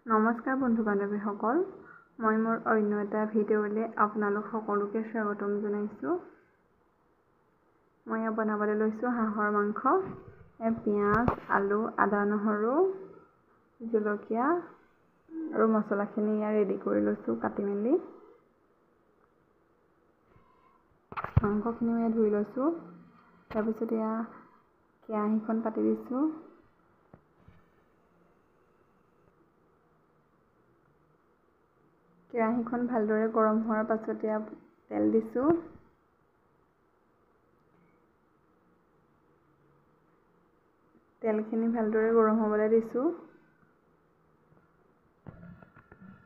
নমস্কাৰ বন্ধু বান্ধৱীসকল, মই মোৰ অন্য এটা ভিডিঅ'লৈ আপোনালোক সকলোকে স্বাগতম জনাইছোঁ। মই বনাবলৈ লৈছোঁ হাঁহৰ মাংস। পিঁয়াজ, আলু, আদা, নহৰু, জলকীয়া আৰু মছলাখিনি ৰেডি কৰি লৈছোঁ কাটি মেলি। মাংসখিনি মই ধুই লৈছোঁ। তাৰপিছত কেৰাহীখন পাতি দিছোঁ। কেৰাহীখন ভালদৰে গৰম হোৱাৰ পাছত তেল দিছোঁ। তেলখিনি ভালদৰে গৰম হ'বলৈ দিছোঁ।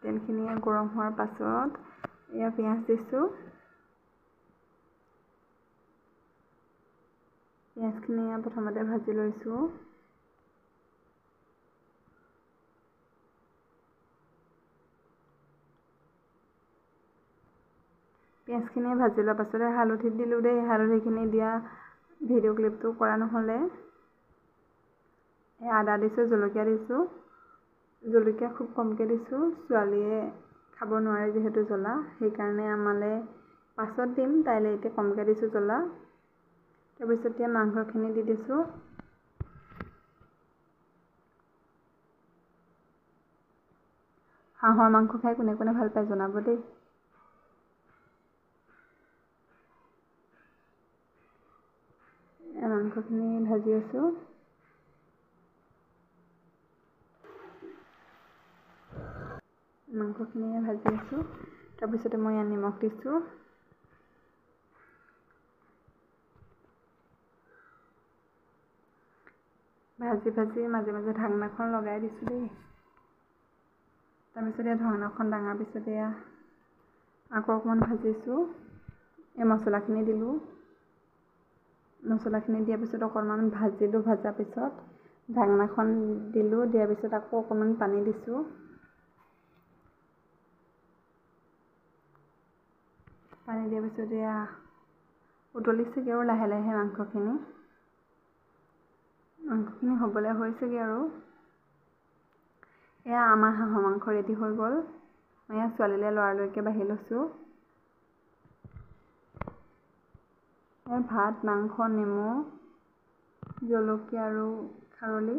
তেলখিনি গৰম হোৱাৰ পাছত পিঁয়াজ দিছোঁ। পিঁয়াজখিনি প্ৰথমতে ভাজি লৈছোঁ। পিঁয়াজখিনি ভাজি লোৱাৰ পাছতে হালধি দিলোঁ দেই। হালধিখিনি দিয়া ভিডিঅ' ক্লিপটো কৰা নহ'লে। আদা দিছোঁ, জলকীয়া দিছোঁ। জলকীয়া খুব কমকৈ দিছোঁ, ছোৱালীয়ে খাব নোৱাৰে যিহেতু জ্বলা, সেইকাৰণে আমালৈ পাছত দিম, তাইলৈ এতিয়া কমকৈ দিছোঁ জ্বলা। তাৰপিছত মাংসখিনি দি দিছোঁ। হাঁহৰ মাংস খাই কোনে কোনে ভাল পায় জনাব দেই। মাংসখিনি ভাজি আছোঁ। মাংসখিনি ভাজি আছোঁ। তাৰপিছতে মই নিমখ দিছোঁ। ভাজি মাজে মাজে ঢাকনাখন লগাই দিছোঁ দেই। তাৰপিছত ঢাকনাখন দাঙাৰ পিছতে আকৌ অকণমান ভাজিছোঁ। মছলাখিনি দিলোঁ। মছলাখিনি দিয়াৰ পিছত অকণমান ভাজিলোঁ। ভজাৰ পিছত ঢাকনাখন দিলোঁ। দিয়াৰ পিছত আকৌ অকণমান পানী দিছোঁ। পানী দিয়াৰ পিছত উতলিছেগৈ আৰু লাহে লাহে মাংসখিনি হ'বলৈ হৈছেগৈ আৰু। আমাৰ হাঁহৰ মাংস ৰেডি হৈ গ'ল। মই ছোৱালীলৈ লৰালৰিকৈ বাঢ়ি লৈছোঁ। ভাত, মাংস, নেমু, জলকীয়া আৰু খাৰলি।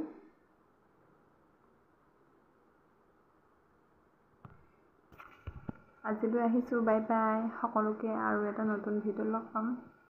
আজিলৈ আহিছোঁ। বাই বাই সকলোকে। আৰু এটা নতুন ভিডিঅ' লগ পাম।